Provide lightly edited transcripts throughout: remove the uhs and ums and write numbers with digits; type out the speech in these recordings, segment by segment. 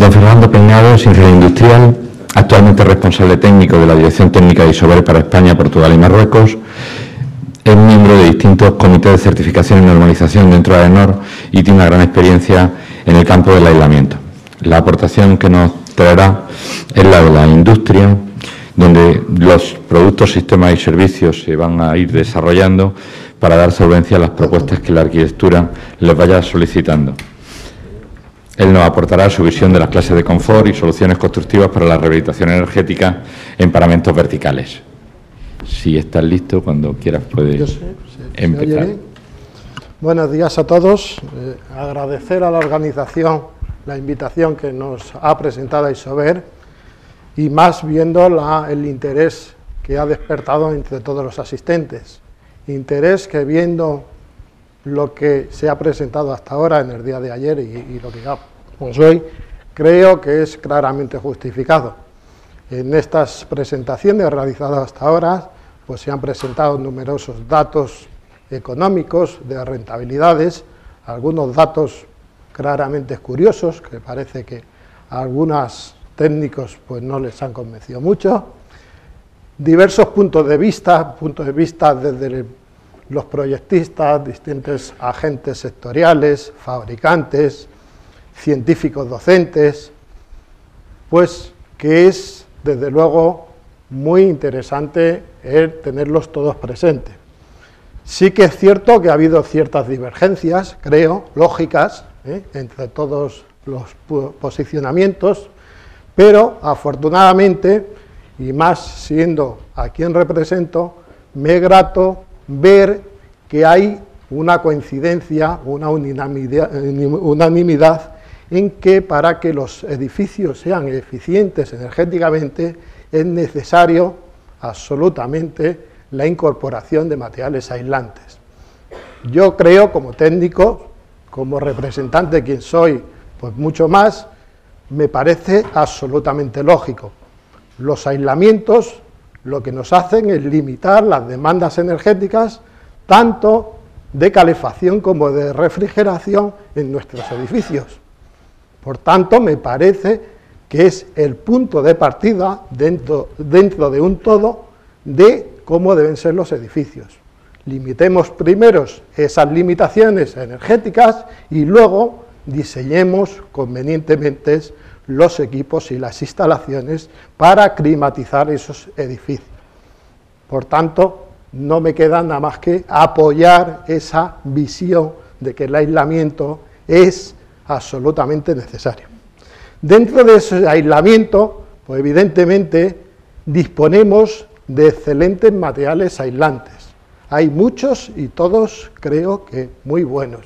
Don Fernando Peinado es ingeniero industrial, actualmente responsable técnico de la Dirección Técnica de Isover para España, Portugal y Marruecos. Es miembro de distintos comités de certificación y normalización dentro de AENOR y tiene una gran experiencia en el campo del aislamiento. La aportación que nos traerá es la de la industria, donde los productos, sistemas y servicios se van a ir desarrollando para dar solvencia a las propuestas que la arquitectura les vaya solicitando. Él nos aportará su visión de las clases de confort y soluciones constructivas para la rehabilitación energética en paramentos verticales. Si estás listo, cuando quieras puedes empezar. Buenos días a todos. Agradecer a la organización la invitación que nos ha presentado Isover y más viendo el interés que ha despertado entre todos los asistentes. Interés que viendo lo que se ha presentado hasta ahora en el día de ayer y lo que pues hoy, creo que es claramente justificado. En estas presentaciones realizadas hasta ahora, pues se han presentado numerosos datos económicos de rentabilidades, algunos datos claramente curiosos, que parece que a algunos técnicos pues no les han convencido mucho, diversos puntos de vista desde los proyectistas, distintos agentes sectoriales, fabricantes, científicos docentes, pues que es desde luego muy interesante tenerlos todos presentes. Sí que es cierto que ha habido ciertas divergencias, creo, lógicas, entre todos los posicionamientos, pero afortunadamente, y más siendo a quien represento, me es grato ver que hay una coincidencia, una unanimidad en que para que los edificios sean eficientes energéticamente es necesario absolutamente la incorporación de materiales aislantes. Yo creo, como técnico, como representante de quien soy, pues mucho más, me parece absolutamente lógico. Los aislamientos lo que nos hacen es limitar las demandas energéticas, tanto de calefacción como de refrigeración en nuestros edificios. Por tanto, me parece que es el punto de partida dentro de un todo de cómo deben ser los edificios. Limitemos primero esas limitaciones energéticas y luego diseñemos convenientemente los equipos y las instalaciones para climatizar esos edificios. Por tanto, no me queda nada más que apoyar esa visión de que el aislamiento es absolutamente necesario. Dentro de ese aislamiento, pues evidentemente disponemos de excelentes materiales aislantes. Hay muchos y todos creo que muy buenos.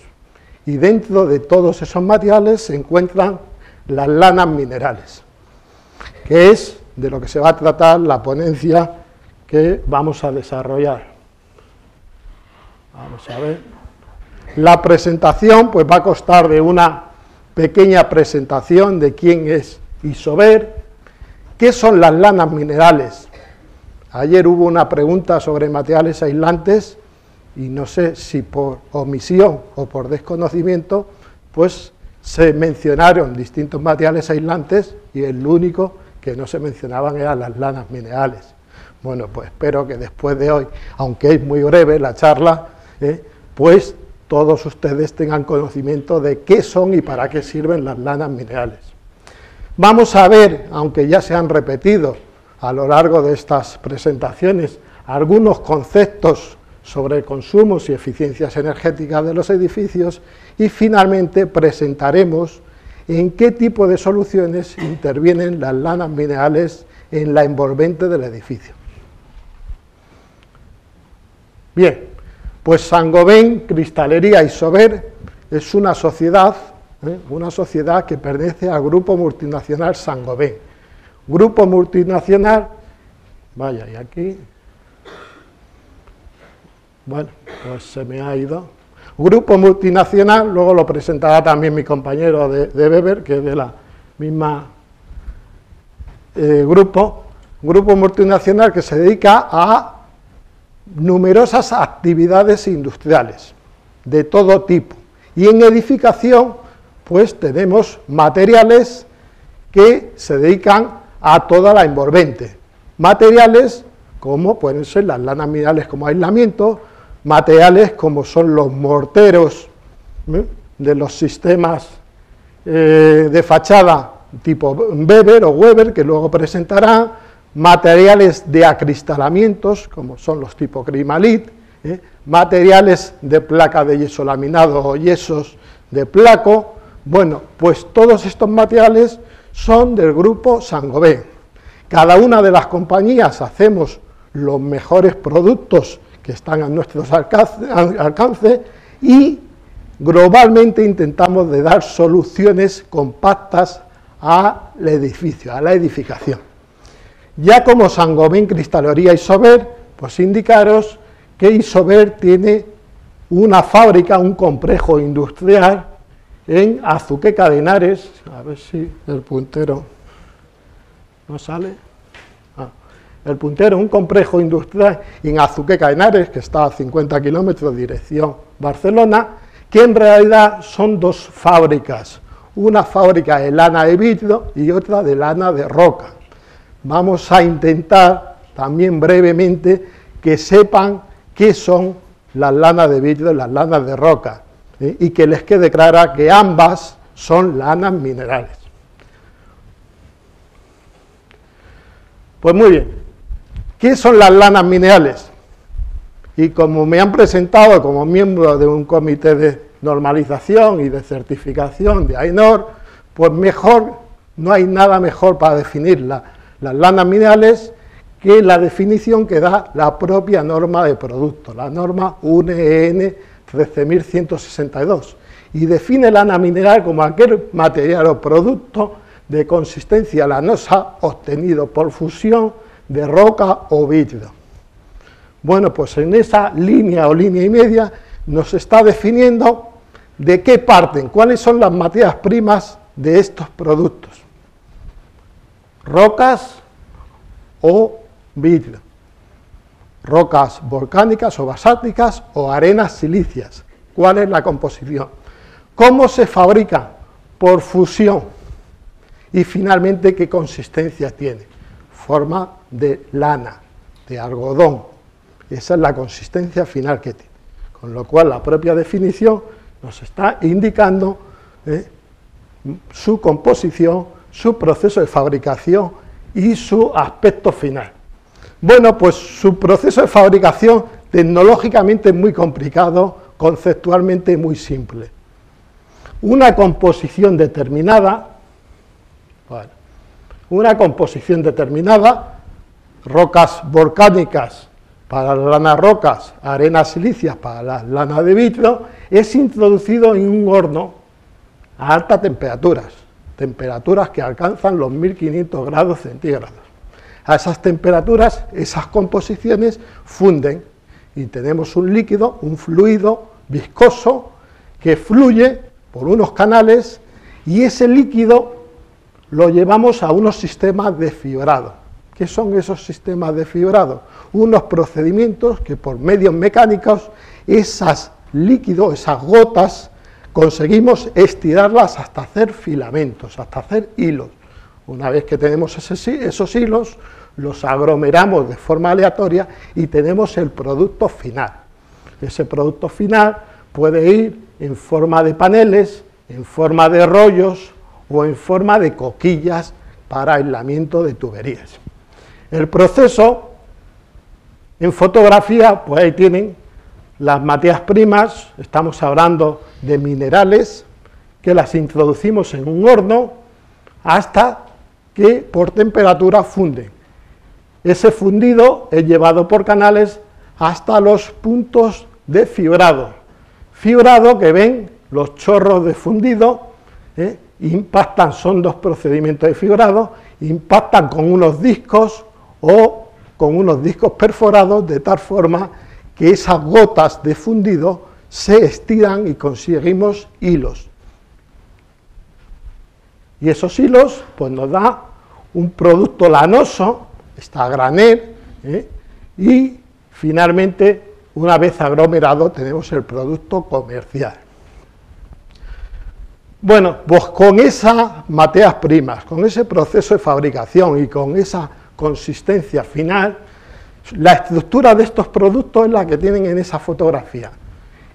Y dentro de todos esos materiales se encuentran las lanas minerales, que es de lo que se va a tratar la ponencia que vamos a desarrollar. Vamos a ver. La presentación pues va a constar de una pequeña presentación de quién es Isover, qué son las lanas minerales. Ayer hubo una pregunta sobre materiales aislantes y no sé si por omisión o por desconocimiento, pues se mencionaron distintos materiales aislantes y el único que no se mencionaban eran las lanas minerales. Bueno, pues espero que después de hoy, aunque es muy breve la charla, pues todos ustedes tengan conocimiento de qué son y para qué sirven las lanas minerales. Vamos a ver, aunque ya se han repetido a lo largo de estas presentaciones, algunos conceptos sobre consumos y eficiencias energéticas de los edificios y finalmente presentaremos en qué tipo de soluciones intervienen las lanas minerales en la envolvente del edificio. Bien, pues Saint-Gobain Cristalería Isover es una sociedad que pertenece al grupo multinacional Saint-Gobain. Grupo multinacional, vaya, y aquí, bueno, pues se me ha ido. Grupo multinacional, luego lo presentará también mi compañero de Weber, que es de la misma grupo multinacional que se dedica a numerosas actividades industriales de todo tipo. Y en edificación, pues tenemos materiales que se dedican a toda la envolvente. Materiales como pueden ser las lanas minerales como aislamiento, materiales como son los morteros de los sistemas de fachada tipo Weber o Weber, que luego presentará, materiales de acristalamientos, como son los tipo Crimalit, materiales de placa de yeso laminado o yesos de placo. Bueno, pues todos estos materiales son del grupo Saint-Gobain. Cada una de las compañías hacemos los mejores productos que están a nuestro alcance y globalmente intentamos de dar soluciones compactas al edificio, a la edificación. Ya como Saint-Gobain Cristalería Isover, pues indicaros que Isover tiene una fábrica, un complejo industrial en Azuqueca de Henares, a ver si el puntero no sale. El puntero, un complejo industrial en Azuqueca de Henares, que está a 50 kilómetros dirección Barcelona, que en realidad son dos fábricas, una fábrica de lana de vidrio y otra de lana de roca. Vamos a intentar también brevemente que sepan qué son las lanas de vidrio y las lanas de roca, y que les quede clara que ambas son lanas minerales. Pues muy bien, ¿qué son las lanas minerales? Y como me han presentado como miembro de un comité de normalización y de certificación de AENOR, pues mejor, no hay nada mejor para definir las lanas minerales que la definición que da la propia norma de producto, la norma UNEN 13162, y define lana mineral como aquel material o producto de consistencia lanosa obtenido por fusión de roca o vidrio. Bueno, pues en esa línea o línea y media nos está definiendo de qué parten, cuáles son las materias primas de estos productos. Rocas o vidrio, rocas volcánicas o basálticas o arenas silíceas. ¿Cuál es la composición? ¿Cómo se fabrica? Por fusión. Y finalmente, ¿qué consistencia tiene? Forma de lana, de algodón. Esa es la consistencia final que tiene. Con lo cual, la propia definición nos está indicando su composición, su proceso de fabricación y su aspecto final. Bueno, pues su proceso de fabricación tecnológicamente es muy complicado, conceptualmente muy simple. Una composición determinada, rocas volcánicas para las lanas rocas, arenas silíceas para las lanas de vidrio, es introducido en un horno a altas temperaturas, temperaturas que alcanzan los 1500 grados centígrados. A esas temperaturas, esas composiciones funden y tenemos un líquido, un fluido viscoso que fluye por unos canales y ese líquido lo llevamos a unos sistemas de fibrado. ¿Qué son esos sistemas de fibrado? Unos procedimientos que por medios mecánicos, esos líquidos, esas gotas, conseguimos estirarlas hasta hacer filamentos, hasta hacer hilos. Una vez que tenemos esos hilos, los aglomeramos de forma aleatoria y tenemos el producto final. Ese producto final puede ir en forma de paneles, en forma de rollos o en forma de coquillas para aislamiento de tuberías. El proceso en fotografía, pues ahí tienen las materias primas, estamos hablando de minerales, que las introducimos en un horno hasta que por temperatura funden. Ese fundido es llevado por canales hasta los puntos de fibrado. Fibrado que ven los chorros de fundido, impactan, son dos procedimientos de fibrado, impactan con unos discos o con unos discos perforados de tal forma que esas gotas de fundido se estiran y conseguimos hilos. Y esos hilos pues nos da un producto lanoso, está a granel, y finalmente, una vez aglomerado, tenemos el producto comercial. Bueno, pues con esas materias primas, con ese proceso de fabricación y con esa consistencia final, la estructura de estos productos es la que tienen en esa fotografía.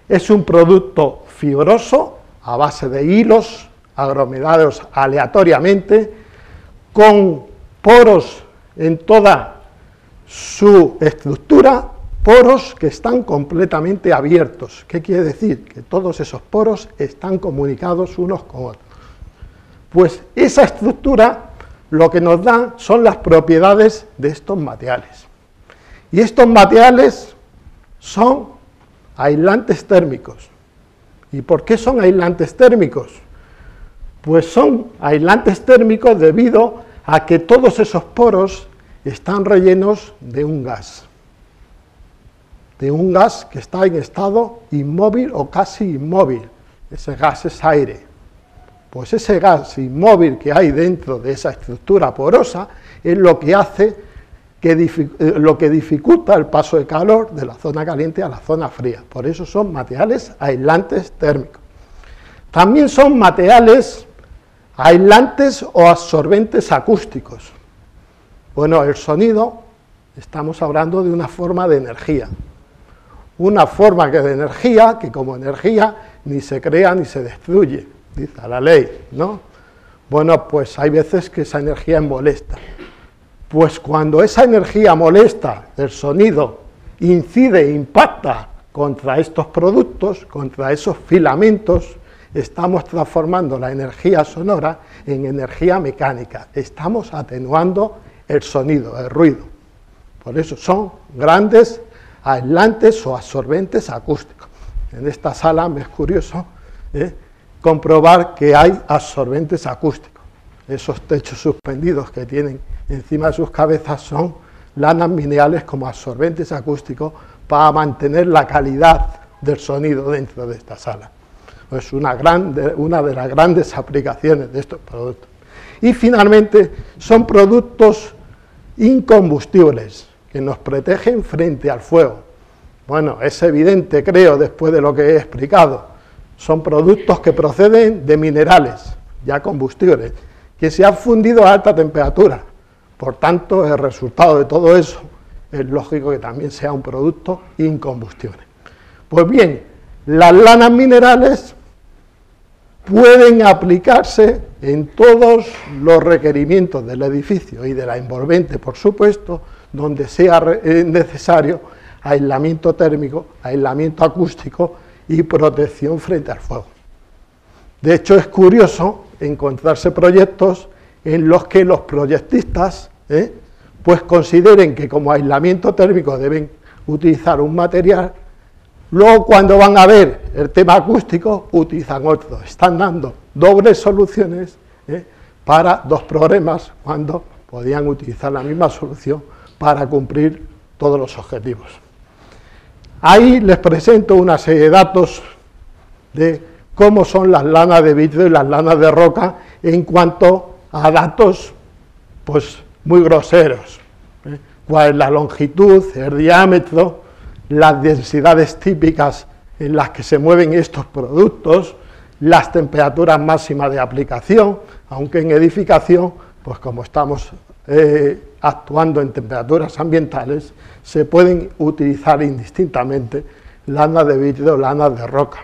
Es un producto fibroso, a base de hilos aglomerados aleatoriamente, con poros en toda su estructura, poros que están completamente abiertos. ¿Qué quiere decir? Que todos esos poros están comunicados unos con otros. Pues esa estructura lo que nos da son las propiedades de estos materiales. Y estos materiales son aislantes térmicos. ¿Y por qué son aislantes térmicos? Pues son aislantes térmicos debido a que todos esos poros están rellenos de un gas que está en estado inmóvil o casi inmóvil. Ese gas es aire. Pues ese gas inmóvil que hay dentro de esa estructura porosa es lo que hace lo que dificulta el paso de calor de la zona caliente a la zona fría. Por eso son materiales aislantes térmicos. También son materiales aislantes o absorbentes acústicos. Bueno, el sonido, estamos hablando de una forma de energía. Una forma de energía que como energía ni se crea ni se destruye, dice la ley, ¿no? Bueno, pues hay veces que esa energía es molesta. Pues cuando esa energía molesta, el sonido, incide, impacta contra estos productos, contra esos filamentos, estamos transformando la energía sonora en energía mecánica. Estamos atenuando el sonido, el ruido. Por eso son grandes aislantes o absorbentes acústicos. En esta sala me es curioso comprobar que hay absorbentes acústicos. Esos techos suspendidos que tienen encima de sus cabezas son lanas minerales como absorbentes acústicos para mantener la calidad del sonido dentro de esta sala. Es una de las grandes aplicaciones de estos productos. Y finalmente son productos incombustibles que nos protegen frente al fuego. Bueno, es evidente, creo, después de lo que he explicado. Son productos que proceden de minerales, ya combustibles, que se han fundido a alta temperatura. Por tanto, el resultado de todo eso es lógico que también sea un producto incombustible. Pues bien, las lanas minerales pueden aplicarse en todos los requerimientos del edificio y de la envolvente, por supuesto, donde sea necesario aislamiento térmico, aislamiento acústico y protección frente al fuego. De hecho, es curioso encontrarse proyectos en los que los proyectistas pues consideren que como aislamiento térmico deben utilizar un material, luego cuando van a ver el tema acústico utilizan otro. Están dando dobles soluciones para dos problemas cuando podían utilizar la misma solución para cumplir todos los objetivos. Ahí les presento una serie de datos de cómo son las lanas de vidrio y las lanas de roca en cuanto a datos pues muy groseros. Cuál es la longitud, el diámetro, las densidades típicas en las que se mueven estos productos, las temperaturas máximas de aplicación, aunque en edificación, pues como estamos actuando en temperaturas ambientales, se pueden utilizar indistintamente lanas de vidrio o lanas de roca.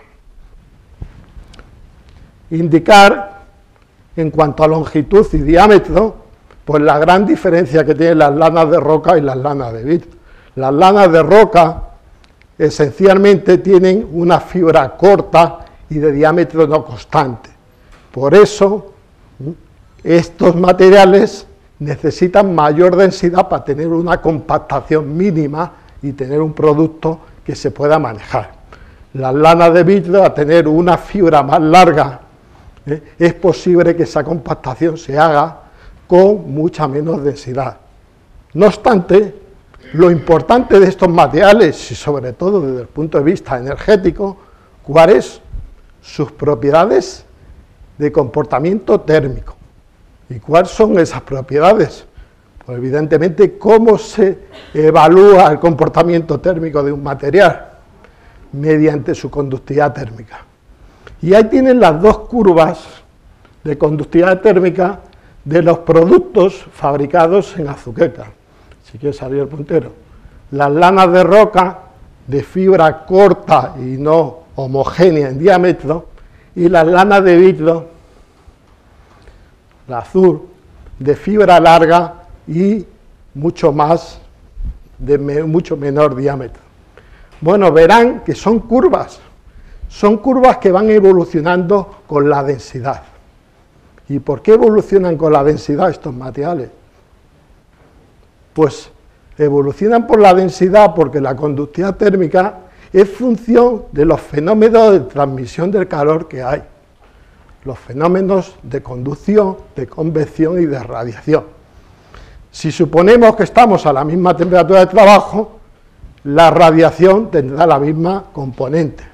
Indicar, en cuanto a longitud y diámetro, pues la gran diferencia que tienen las lanas de roca y las lanas de vidrio. Las lanas de roca esencialmente tienen una fibra corta y de diámetro no constante. Por eso, estos materiales necesitan mayor densidad para tener una compactación mínima y tener un producto que se pueda manejar. Las lanas de vidrio, a tener una fibra más larga, es posible que esa compactación se haga con mucha menos densidad. No obstante, lo importante de estos materiales, y sobre todo desde el punto de vista energético, ¿cuáles son sus propiedades de comportamiento térmico? ¿Y cuáles son esas propiedades? Pues evidentemente, ¿cómo se evalúa el comportamiento térmico de un material? Mediante su conductividad térmica. Y ahí tienen las dos curvas de conductividad térmica de los productos fabricados en Azuqueca. Si quiere salir el puntero. Las lanas de roca de fibra corta y no homogénea en diámetro, y las lanas de vidrio, la azul, de fibra larga y mucho menor diámetro. Bueno, verán que son curvas que van evolucionando con la densidad. ¿Y por qué evolucionan con la densidad estos materiales? Pues evolucionan por la densidad porque la conductividad térmica es función de los fenómenos de transmisión del calor que hay, los fenómenos de conducción, de convección y de radiación. Si suponemos que estamos a la misma temperatura de trabajo, la radiación tendrá la misma componente.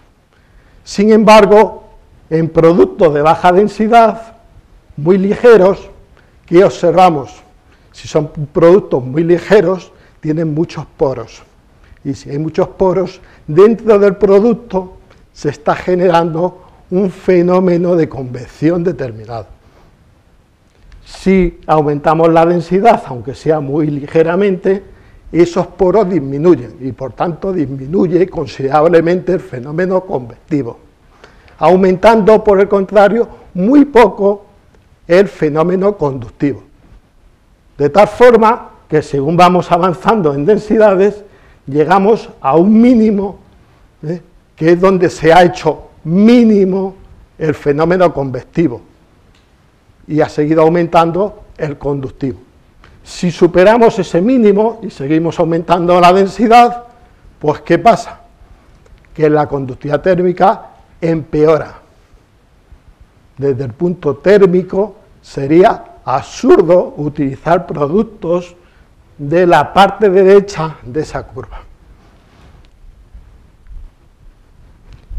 Sin embargo, en productos de baja densidad, muy ligeros, ¿qué observamos? Si son productos muy ligeros, tienen muchos poros. Y si hay muchos poros, dentro del producto se está generando un fenómeno de convección determinado. Si aumentamos la densidad, aunque sea muy ligeramente, esos poros disminuyen y por tanto disminuye considerablemente el fenómeno convectivo, aumentando por el contrario muy poco el fenómeno conductivo. De tal forma que según vamos avanzando en densidades, llegamos a un mínimo, que es donde se ha hecho mínimo el fenómeno convectivo y ha seguido aumentando el conductivo. Si superamos ese mínimo y seguimos aumentando la densidad, pues ¿qué pasa? Que la conductividad térmica empeora. Desde el punto térmico sería absurdo utilizar productos de la parte derecha de esa curva.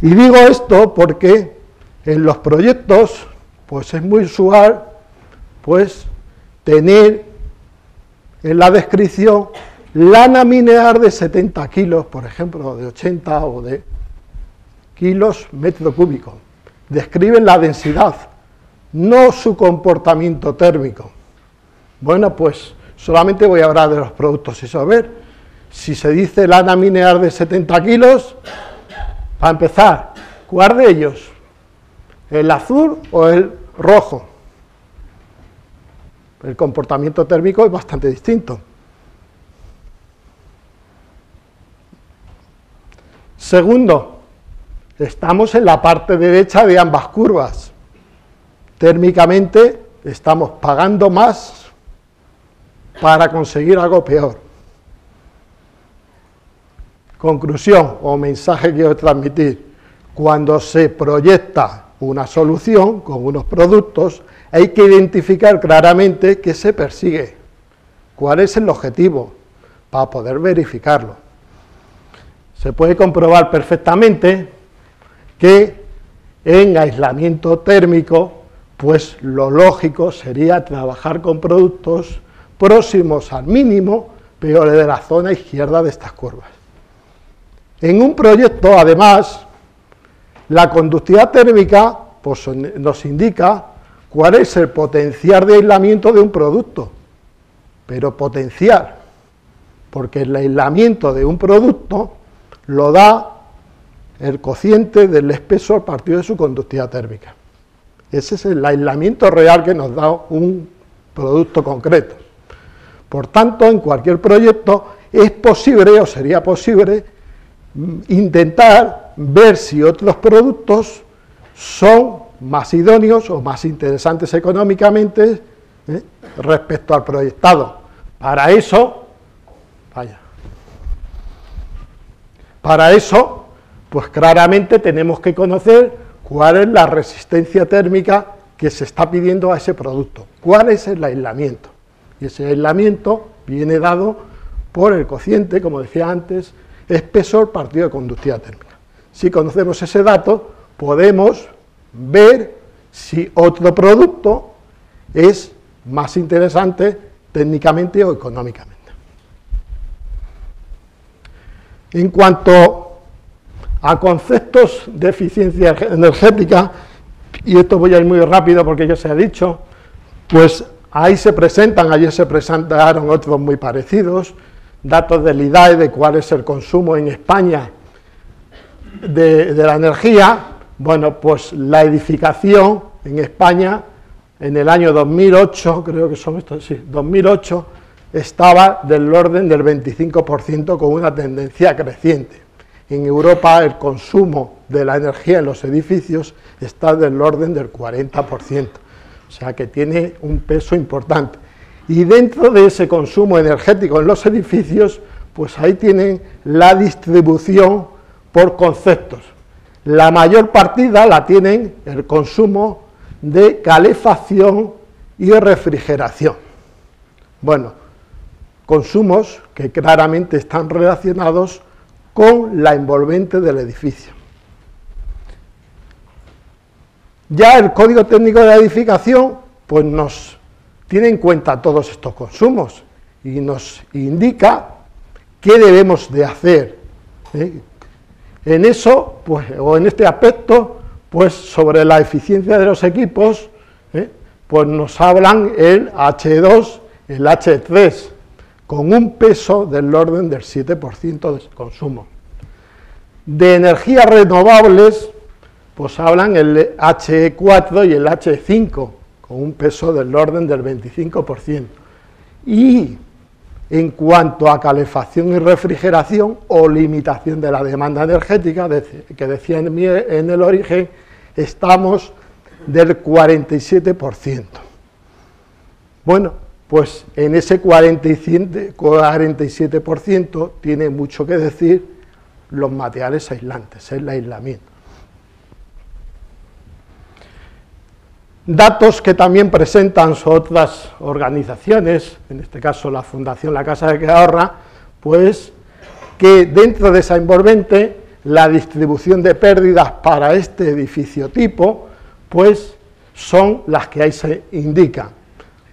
Y digo esto porque en los proyectos pues es muy usual pues tener en la descripción lana mineral de 70 kilos, por ejemplo, de 80 o de kilos metro cúbico. Describen la densidad, no su comportamiento térmico. Bueno, pues solamente voy a hablar de los productos y saber si se dice lana mineral de 70 kilos, para empezar, ¿cuál de ellos? ¿El azul o el rojo? El comportamiento térmico es bastante distinto. Segundo, estamos en la parte derecha de ambas curvas. Térmicamente estamos pagando más para conseguir algo peor. Conclusión o mensaje que quiero transmitir: cuando se proyecta una solución con unos productos, hay que identificar claramente qué se persigue, cuál es el objetivo, para poder verificarlo. Se puede comprobar perfectamente que en aislamiento térmico, pues lo lógico sería trabajar con productos próximos al mínimo, pero de la zona izquierda de estas curvas. En un proyecto, además, la conductividad térmica pues, nos indica cuál es el potencial de aislamiento de un producto, pero potencial, porque el aislamiento de un producto lo da el cociente del espesor partido de su conductividad térmica. Ese es el aislamiento real que nos da un producto concreto. Por tanto, en cualquier proyecto es posible, o sería posible, intentar ver si otros productos son más idóneos o más interesantes económicamente respecto al proyectado. Para eso, pues claramente tenemos que conocer cuál es la resistencia térmica que se está pidiendo a ese producto, cuál es el aislamiento. Y ese aislamiento viene dado por el cociente, como decía antes, espesor partido de conductividad térmica. Si conocemos ese dato, podemos ver si otro producto es más interesante técnicamente o económicamente. En cuanto a conceptos de eficiencia energética, y esto voy a ir muy rápido porque ya se ha dicho, pues ahí se presentan, ayer se presentaron otros muy parecidos, datos del IDAE de cuál es el consumo en España de la energía. Bueno, pues la edificación en España en el año 2008, creo que son estos, sí, 2008, estaba del orden del 25% con una tendencia creciente. En Europa el consumo de la energía en los edificios está del orden del 40%, o sea que tiene un peso importante. Y dentro de ese consumo energético en los edificios, pues ahí tienen la distribución por conceptos. La mayor partida la tienen el consumo de calefacción y refrigeración. Bueno, consumos que claramente están relacionados con la envolvente del edificio. Ya el Código Técnico de la Edificación pues nos tiene en cuenta todos estos consumos y nos indica qué debemos de hacer. En eso, pues, o en este aspecto, pues sobre la eficiencia de los equipos, pues nos hablan el H2, el H3, con un peso del orden del 7% de consumo. De energías renovables, pues hablan el HE4 y el HE5, con un peso del orden del 25%. Y en cuanto a calefacción y refrigeración o limitación de la demanda energética, que decía en el origen, estamos del 47%. Bueno, pues en ese 47% tiene mucho que decir los materiales aislantes, el aislamiento. Datos que también presentan otras organizaciones, en este caso la Fundación La Casa que Ahorra, pues que dentro de esa envolvente la distribución de pérdidas para este edificio tipo, pues son las que ahí se indican.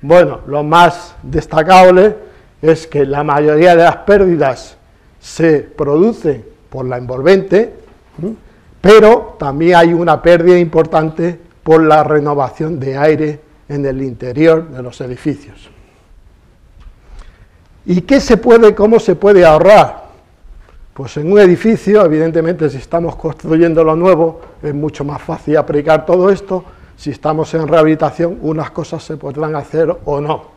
Bueno, lo más destacable es que la mayoría de las pérdidas se producen por la envolvente, pero también hay una pérdida importante por la renovación de aire en el interior de los edificios. ¿Y cómo se puede ahorrar? Pues en un edificio, evidentemente, si estamos construyendo lo nuevo, es mucho más fácil aplicar todo esto. Si estamos en rehabilitación, unas cosas se podrán hacer o no.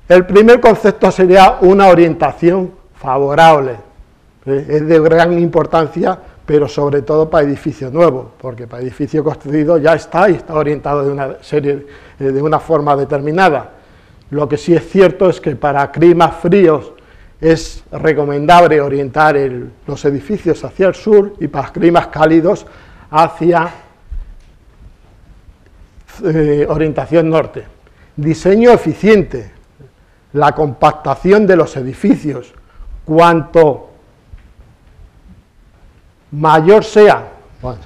El primer concepto sería una orientación favorable. Es de gran importancia, pero sobre todo para edificios nuevos, porque para edificio construido ya está y está orientado de una forma determinada. Lo que sí es cierto es que para climas fríos es recomendable orientar los edificios hacia el sur y para climas cálidos hacia orientación norte. Diseño eficiente, la compactación de los edificios. Cuanto mayor sea, bueno,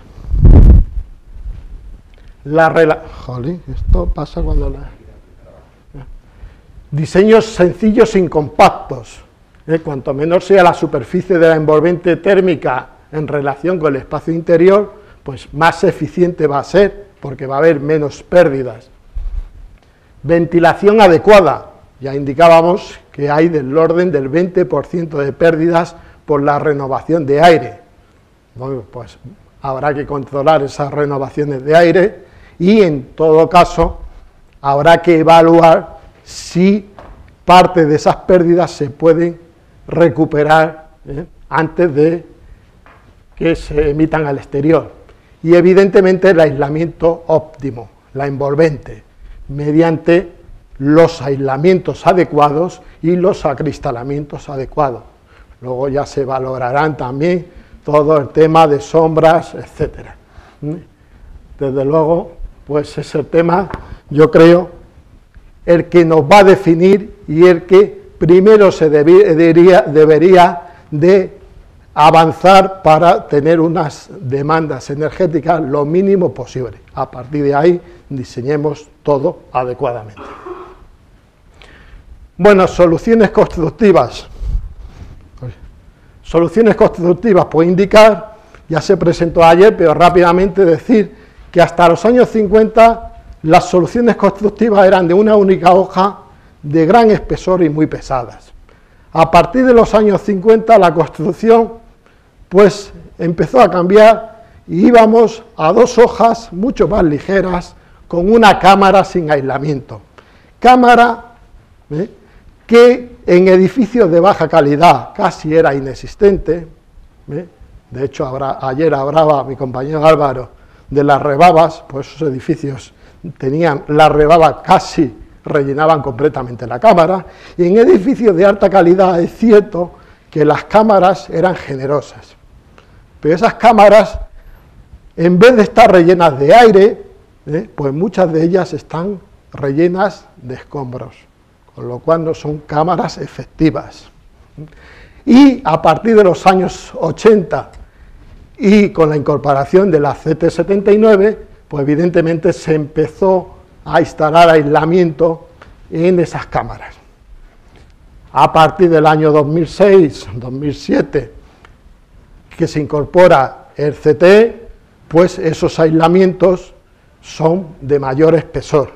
esto pasa cuando diseños sencillos sin compactos, cuanto menor sea la superficie de la envolvente térmica en relación con el espacio interior, pues más eficiente va a ser, porque va a haber menos pérdidas. Ventilación adecuada, ya indicábamos que hay del orden del 20% de pérdidas por la renovación de aire. Bueno, pues habrá que controlar esas renovaciones de aire y en todo caso habrá que evaluar si parte de esas pérdidas se pueden recuperar antes de que se emitan al exterior. Y evidentemente el aislamiento óptimo, la envolvente, mediante los aislamientos adecuados y los acristalamientos adecuados. Luego ya se valorarán también todo el tema de sombras, etcétera. Desde luego, pues es el tema, yo creo, el que nos va a definir y el que primero se debería de avanzar para tener unas demandas energéticas lo mínimo posible. A partir de ahí diseñemos todo adecuadamente. Bueno, soluciones constructivas. Soluciones constructivas, puedo indicar, ya se presentó ayer, pero rápidamente decir que hasta los años 50 las soluciones constructivas eran de una única hoja, de gran espesor y muy pesadas. A partir de los años 50 la construcción pues empezó a cambiar y íbamos a 2 hojas mucho más ligeras con una cámara sin aislamiento. Cámara que en edificios de baja calidad casi era inexistente. De hecho, ayer hablaba mi compañero Álvaro de las rebabas, pues esos edificios tenían la rebaba casi rellenaban completamente la cámara, y en edificios de alta calidad es cierto que las cámaras eran generosas, pero esas cámaras, en vez de estar rellenas de aire, pues muchas de ellas están rellenas de escombros, con lo cual no son cámaras efectivas. Y a partir de los años 80 y con la incorporación de la CT79, pues evidentemente se empezó a instalar aislamiento en esas cámaras. A partir del año 2006-2007, que se incorpora el CTE, pues esos aislamientos son de mayor espesor,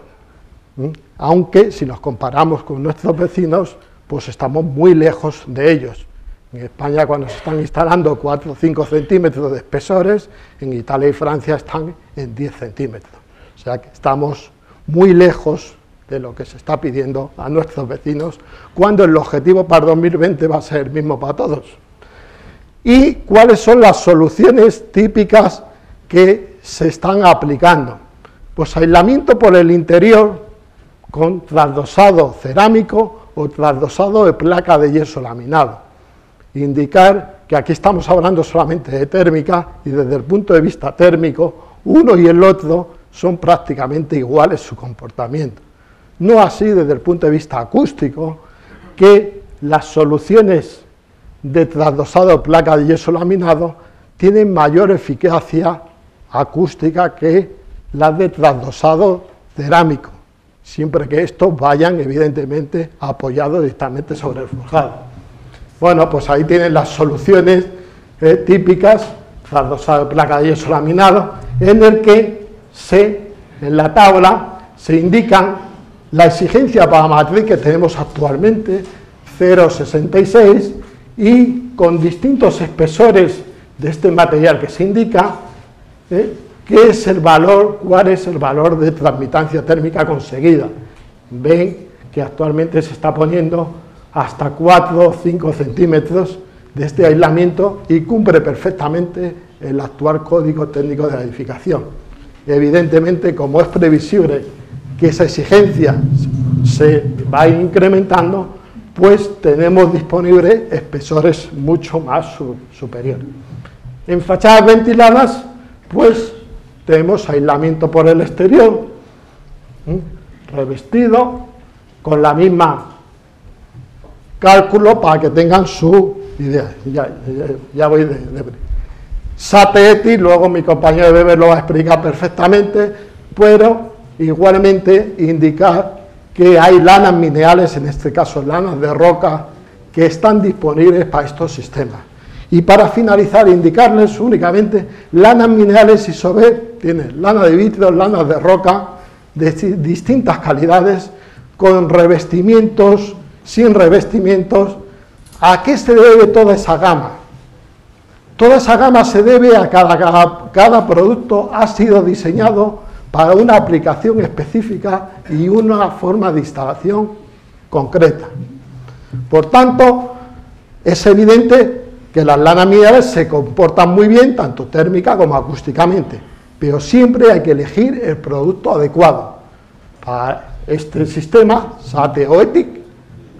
aunque si los comparamos con nuestros vecinos, pues estamos muy lejos de ellos. En España, cuando se están instalando 4 o 5 centímetros de espesores, en Italia y Francia están en 10 centímetros. O sea que estamos muy lejos de lo que se está pidiendo a nuestros vecinos, cuando el objetivo para 2020 va a ser el mismo para todos. ¿Y cuáles son las soluciones típicas que se están aplicando? Pues aislamiento por el interior con trasdosado cerámico o trasdosado de placa de yeso laminado. Indicar que aquí estamos hablando solamente de térmica y desde el punto de vista térmico, uno y el otro son prácticamente iguales su comportamiento. No así desde el punto de vista acústico, que las soluciones de trasdosado de placa de yeso laminado tienen mayor eficacia acústica que las de trasdosado cerámico, siempre que estos vayan evidentemente apoyados directamente sobre el forjado. Bueno, pues ahí tienen las soluciones típicas, trasdosado de placa de yeso laminado, en el que en la tabla se indican la exigencia para la matriz que tenemos actualmente, 0,66, y con distintos espesores de este material que se indica, ¿qué es el valor, cuál es el valor de transmitancia térmica conseguida? Ven que actualmente se está poniendo hasta 4 o 5 centímetros de este aislamiento y cumple perfectamente el actual código técnico de la edificación. Evidentemente, como es previsible que esa exigencia se va incrementando, pues tenemos disponibles espesores mucho más superiores. En fachadas ventiladas, pues tenemos aislamiento por el exterior, revestido, con la misma cálculo para que tengan su idea. Ya voy de SATETI, luego mi compañero de Weber lo va a explicar perfectamente, pero igualmente indicar que hay lanas minerales, en este caso lanas de roca, que están disponibles para estos sistemas. Y para finalizar, indicarles únicamente lanas minerales Isover, tienen lana de vitrio, lanas de roca, de distintas calidades, con revestimientos, sin revestimientos. ¿A qué se debe toda esa gama? Toda esa gama se debe a que cada producto ha sido diseñado para una aplicación específica y una forma de instalación concreta. Por tanto, es evidente que las lanas minerales se comportan muy bien, tanto térmica como acústicamente, pero siempre hay que elegir el producto adecuado. Para este sistema, SATE o ETIC,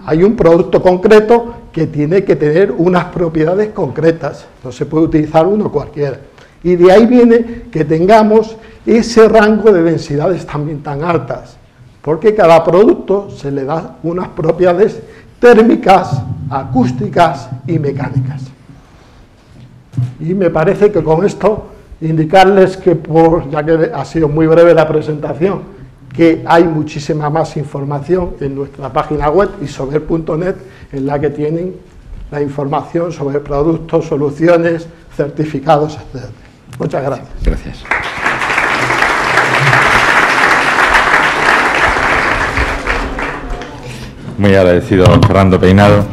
hay un producto concreto que tiene que tener unas propiedades concretas, no se puede utilizar uno cualquiera. Y de ahí viene que tengamos ese rango de densidades también tan altas, porque cada producto se le da unas propiedades térmicas, acústicas y mecánicas. Y me parece que con esto indicarles que, ya que ha sido muy breve la presentación, que hay muchísima más información en nuestra página web isover.net, en la que tienen la información sobre productos, soluciones, certificados, etc. Muchas gracias. Gracias. Muy agradecido, Fernando Peinado.